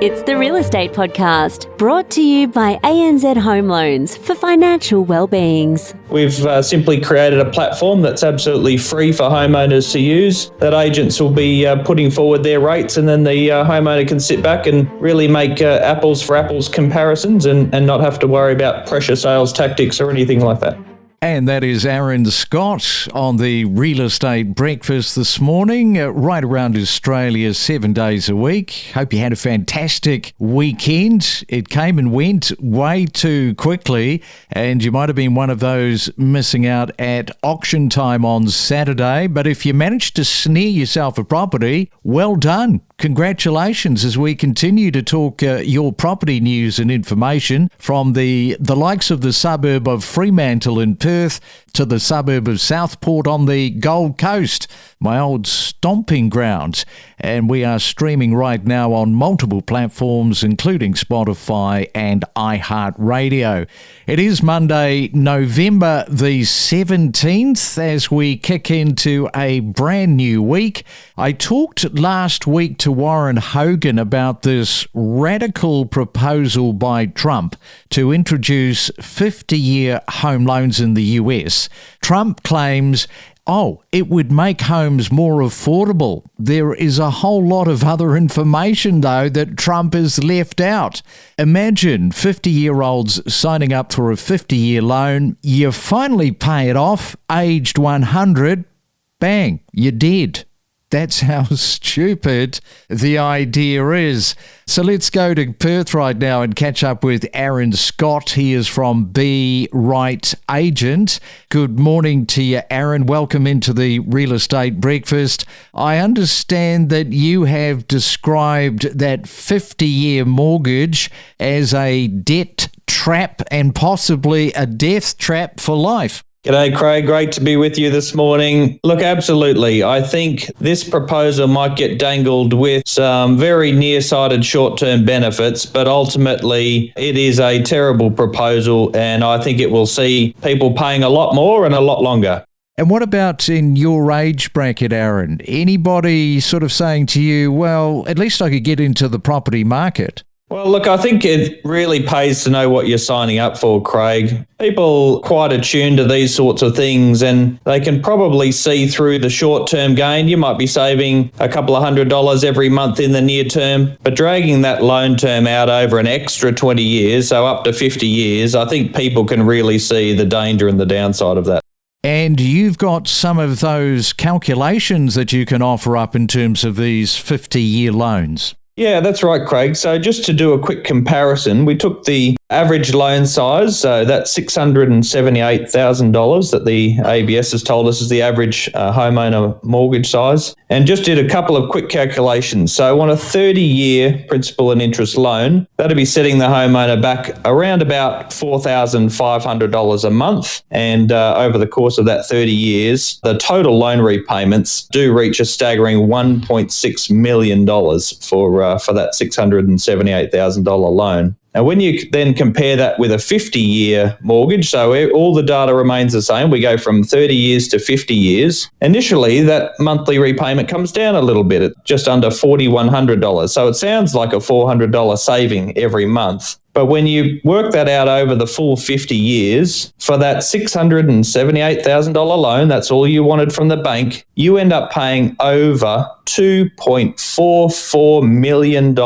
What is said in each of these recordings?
It's the Real Estate Podcast, brought to you by ANZ Home Loans for financial well-beings. We've simply created a platform that's absolutely free for homeowners to use, that agents will be putting forward their rates, and then the homeowner can sit back and really make apples for apples comparisons and not have to worry about pressure sales tactics or anything like that. And that is Aaron Scott on the Real Estate Breakfast this morning, right around Australia, 7 days a week. Hope you had a fantastic weekend. It came and went way too quickly, and you might have been one of those missing out at auction time on Saturday. But if you managed to snare yourself a property, well done. Congratulations, as we continue to talk your property news and information from the likes of the suburb of Fremantle in Perth to the suburb of Southport on the Gold Coast, my old stomping ground. And we are streaming right now on multiple platforms, including Spotify and iHeartRadio. It is Monday, November the 17th, as we kick into a brand new week. I talked last week to Warren Hogan about this radical proposal by Trump to introduce 50-year home loans in the US. Trump claims, it would make homes more affordable. There is a whole lot of other information, though, that Trump has left out. Imagine 50-year-olds signing up for a 50-year loan. You finally pay it off, aged 100, bang, you're dead. That's how stupid the idea is. So let's go to Perth right now and catch up with Aaron Scott. He is from Be Right Agent. Good morning to you, Aaron. Welcome into the Real Estate Breakfast. I understand that you have described that 50-year mortgage as a debt trap and possibly a death trap for life. G'day, Craig. Great to be with you this morning. Look, absolutely. I think this proposal might get dangled with some very nearsighted short-term benefits, but ultimately it is a terrible proposal, and I think it will see people paying a lot more and a lot longer. And what about in your age bracket, Aaron? Anybody sort of saying to you, well, at least I could get into the property market? Well, look, I think it really pays to know what you're signing up for, Craig. People quite attuned to these sorts of things, and they can probably see through the short-term gain. You might be saving a couple of $100 every month in the near term, but dragging that loan term out over an extra 20 years, so up to 50 years, I think people can really see the danger and the downside of that. And you've got some of those calculations that you can offer up in terms of these 50-year loans. Yeah, that's right, Craig. So just to do a quick comparison, we took the average loan size, so that's $678,000 that the ABS has told us is the average homeowner mortgage size, and just did a couple of quick calculations. So on a 30-year principal and interest loan, that'll be setting the homeowner back around about $4,500 a month, and over the course of that 30 years, the total loan repayments do reach a staggering $1.6 million for that $678,000 loan. Now, when you then compare that with a 50-year mortgage, so all the data remains the same. We go from 30 years to 50 years. Initially, that monthly repayment comes down a little bit at just under $4,100. So it sounds like a $400 saving every month. But when you work that out over the full 50 years, for that $678,000 loan, that's all you wanted from the bank, you end up paying over $2.44 million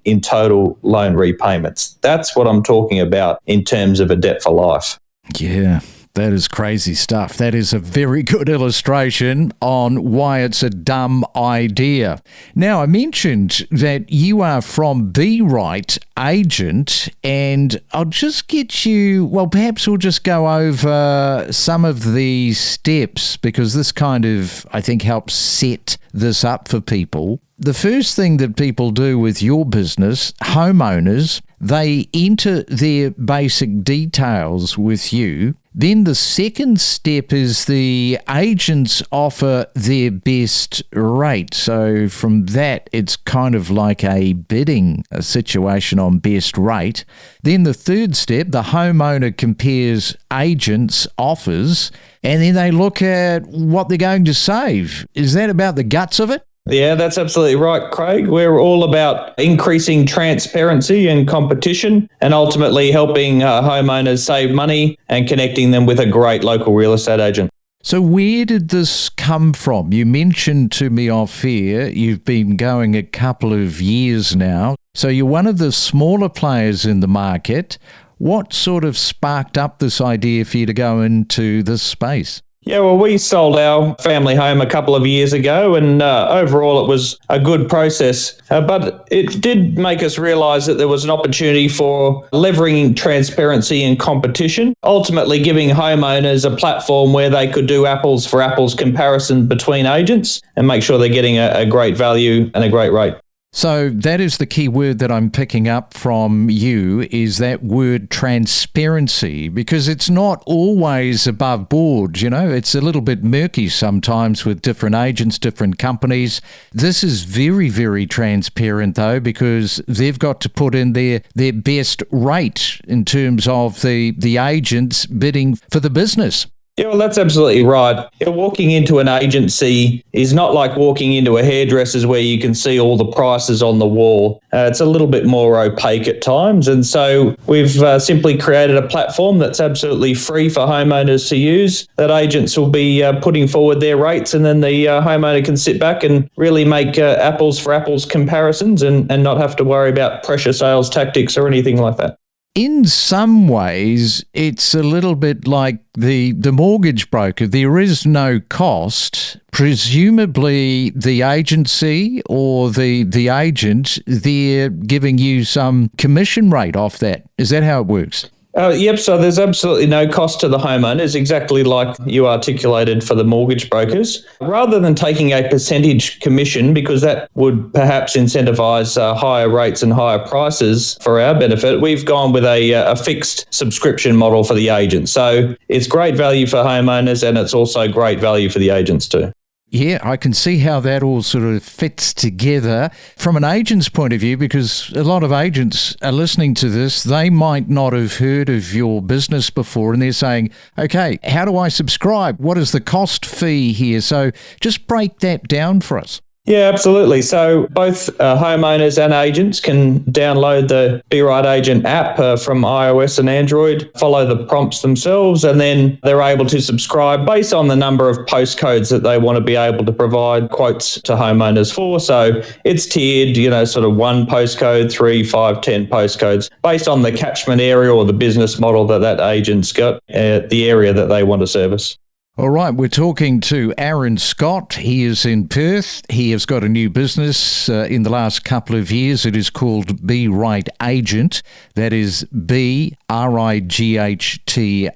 in total loan repayments. That's what I'm talking about in terms of a debt for life. Yeah. That is crazy stuff. That is a very good illustration on why it's a dumb idea. Now, I mentioned that you are from Be Right Agent, and I'll just get you, well, perhaps we'll just go over some of the steps, because this kind of, I think, helps set this up for people. The first thing that people do with your business, homeowners, they enter their basic details with you. Then the second step is the agents offer their best rate. So from that, it's kind of like a bidding situation on best rate. Then the third step, the homeowner compares agents' offers, and then they look at what they're going to save. Is that about the guts of it? Yeah, that's absolutely right, Craig. We're all about increasing transparency and competition and ultimately helping homeowners save money and connecting them with a great local real estate agent. So where did this come from? You mentioned to me off here, you've been going a couple of years now. So you're one of the smaller players in the market. What sort of sparked up this idea for you to go into this space? Yeah, well, we sold our family home a couple of years ago, and overall it was a good process. But it did make us realise that there was an opportunity for leveraging transparency and competition, ultimately giving homeowners a platform where they could do apples for apples comparison between agents and make sure they're getting a great value and a great rate. So that is the key word that I'm picking up from you, is that word transparency, because it's not always above board, it's a little bit murky sometimes with different agents, different companies. This is very, very transparent though, because they've got to put in their best rate in terms of the agents bidding for the business. Yeah, well, that's absolutely right. Walking into an agency is not like walking into a hairdresser's where you can see all the prices on the wall. It's a little bit more opaque at times. And so we've simply created a platform that's absolutely free for homeowners to use, that agents will be putting forward their rates, and then the homeowner can sit back and really make apples for apples comparisons and not have to worry about pressure sales tactics or anything like that. In some ways, it's a little bit like the mortgage broker. There is no cost. Presumably, the agency or the agent, they're giving you some commission rate off that. Is that how it works? Yep, so there's absolutely no cost to the homeowners, exactly like you articulated for the mortgage brokers. Rather than taking a percentage commission, because that would perhaps incentivise higher rates and higher prices for our benefit, we've gone with a fixed subscription model for the agent. So it's great value for homeowners, and it's also great value for the agents too. Yeah, I can see how that all sort of fits together from an agent's point of view, because a lot of agents are listening to this. They might not have heard of your business before, and they're saying, okay, how do I subscribe? What is the cost fee here? So just break that down for us. Yeah, absolutely. So both homeowners and agents can download the Be Right Agent app from iOS and Android, follow the prompts themselves, and then they're able to subscribe based on the number of postcodes that they want to be able to provide quotes to homeowners for. So it's tiered, sort of 1 postcode, 3, 5, 10 postcodes, based on the catchment area or the business model that agent's got, the area that they want to service. All right, we're talking to Aaron Scott. He is in Perth. He has got a new business in the last couple of years. It is called Be Right Agent. That is BRIGHT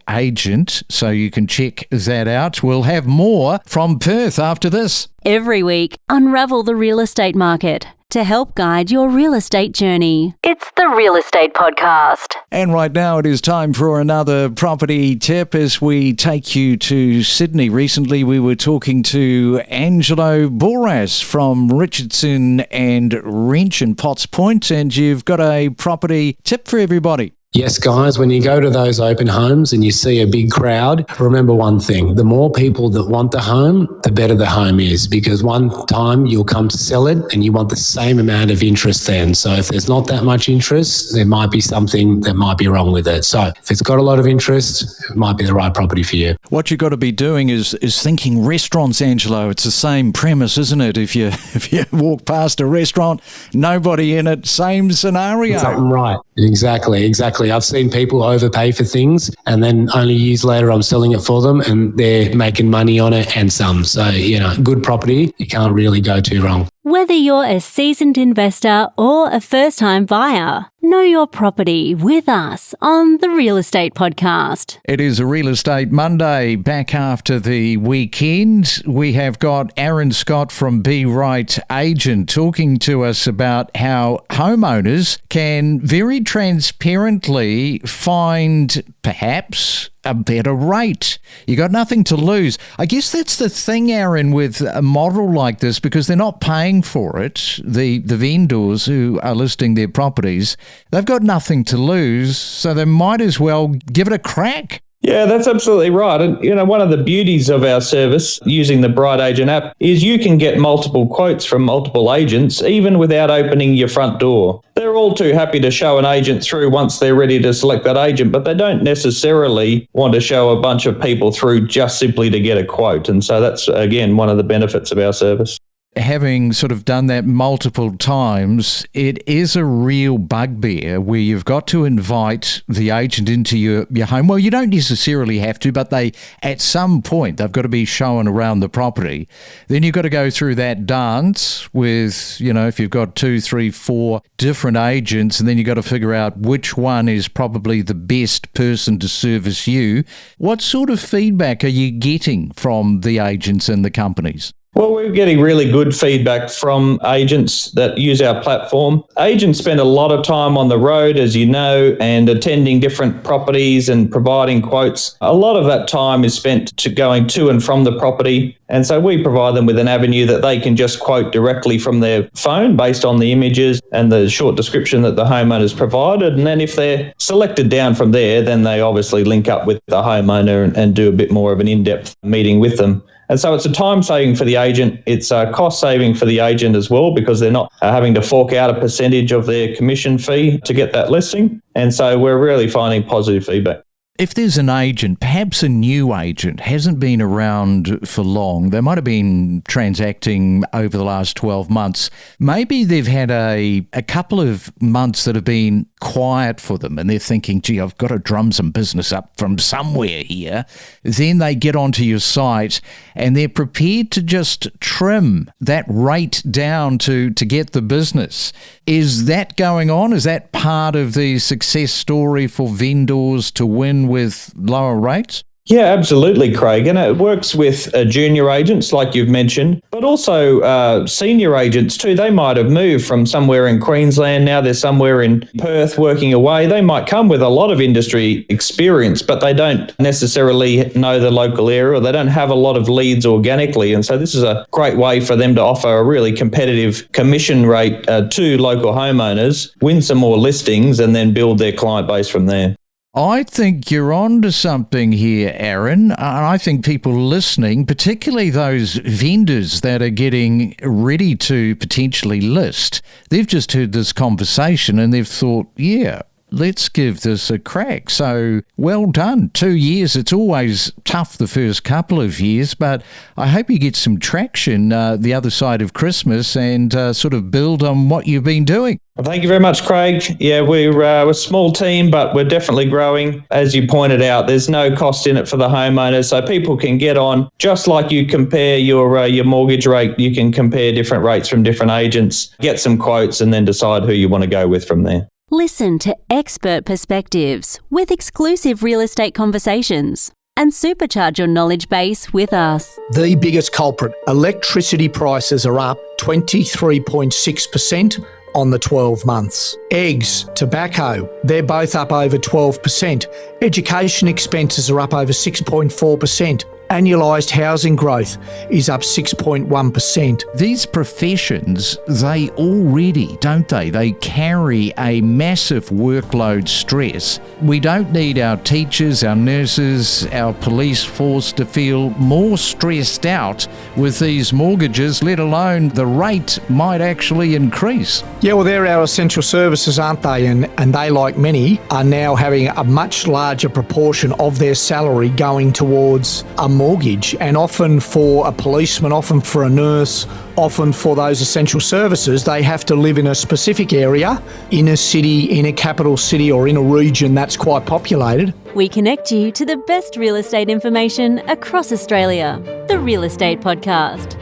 Agent. So you can check that out. We'll have more from Perth after this. Every week, unravel the real estate market to help guide your real estate journey. It's the Real Estate Podcast. And right now it is time for another property tip as we take you to Sydney. Recently we were talking to Angelo Boras from Richardson and Wrench in Potts Point, and you've got a property tip for everybody. Yes, guys, when you go to those open homes and you see a big crowd, remember one thing. The more people that want the home, the better the home is, because one time you'll come to sell it and you want the same amount of interest then. So if there's not that much interest, there might be something that might be wrong with it. So if it's got a lot of interest, it might be the right property for you. What you've got to be doing is thinking restaurants, Angelo. It's the same premise, isn't it? If you walk past a restaurant, nobody in it, same scenario. Something right. Exactly. I've seen people overpay for things and then only years later I'm selling it for them and they're making money on it and some. So, good property, you can't really go too wrong. Whether you're a seasoned investor or a first-time buyer, know your property with us on the Real Estate Podcast. It is a Real Estate Monday, back after the weekend. We have got Aaron Scott from Be Right Agent talking to us about how homeowners can very transparently find perhaps a better rate. You got nothing to lose. I guess that's the thing, Aaron, with a model like this, because they're not paying for it. The vendors who are listing their properties, they've got nothing to lose, so they might as well give it a crack. Yeah, that's absolutely right. And, one of the beauties of our service using the Bright Agent app is you can get multiple quotes from multiple agents, even without opening your front door. They're all too happy to show an agent through once they're ready to select that agent, but they don't necessarily want to show a bunch of people through just simply to get a quote. And so that's, again, one of the benefits of our service. Having sort of done that multiple times, it is a real bugbear where you've got to invite the agent into your home. Well, you don't necessarily have to, but at some point, they've got to be shown around the property. Then you've got to go through that dance with, if you've got 2, 3, 4 different agents, and then you've got to figure out which one is probably the best person to service you. What sort of feedback are you getting from the agents and the companies? Well, we're getting really good feedback from agents that use our platform. Agents spend a lot of time on the road, as you know, and attending different properties and providing quotes. A lot of that time is spent going to and from the property. And so we provide them with an avenue that they can just quote directly from their phone based on the images and the short description that the homeowner's provided. And then if they're selected down from there, then they obviously link up with the homeowner and do a bit more of an in-depth meeting with them. And so it's a time saving for the agent. It's a cost saving for the agent as well, because they're not having to fork out a percentage of their commission fee to get that listing. And so we're really finding positive feedback. If there's an agent, perhaps a new agent, hasn't been around for long, they might have been transacting over the last 12 months, maybe they've had a couple of months that have been quiet for them and they're thinking, gee, I've got to drum some business up from somewhere here. Then they get onto your site and they're prepared to just trim that rate down to get the business. Is that going on? Is that part of the success story for vendors to win with lower rates? Yeah, absolutely, Craig. And it works with junior agents, like you've mentioned, but also senior agents too. They might have moved from somewhere in Queensland. Now they're somewhere in Perth working away. They might come with a lot of industry experience, but they don't necessarily know the local area, or they don't have a lot of leads organically. And so this is a great way for them to offer a really competitive commission rate to local homeowners, win some more listings, and then build their client base from there. I think you're on to something here, Aaron. I think people listening, particularly those vendors that are getting ready to potentially list, they've just heard this conversation and they've thought, yeah, let's give this a crack. So well done. 2 years. It's always tough the first couple of years, but I hope you get some traction the other side of Christmas and sort of build on what you've been doing. Well, thank you very much, Craig. Yeah, we're a small team, but we're definitely growing. As you pointed out, there's no cost in it for the homeowners, so people can get on. Just like you compare your mortgage rate, you can compare different rates from different agents, get some quotes, and then decide who you want to go with from there. Listen to expert perspectives with exclusive real estate conversations and supercharge your knowledge base with us. The biggest culprit, electricity prices are up 23.6% on the 12 months. Eggs, tobacco, they're both up over 12%. Education expenses are up over 6.4%. Annualised housing growth is up 6.1%. These professions, they already, don't they? They carry a massive workload stress. We don't need our teachers, our nurses, our police force to feel more stressed out with these mortgages, let alone the rate might actually increase. Yeah, well, they're our essential services, aren't they? And they, like many, are now having a much larger proportion of their salary going towards a mortgage, and often for a policeman, often for a nurse, often for those essential services, they have to live in a specific area, in a city, in a capital city, or in a region that's quite populated. We connect you to the best real estate information across Australia. The Real Estate Podcast.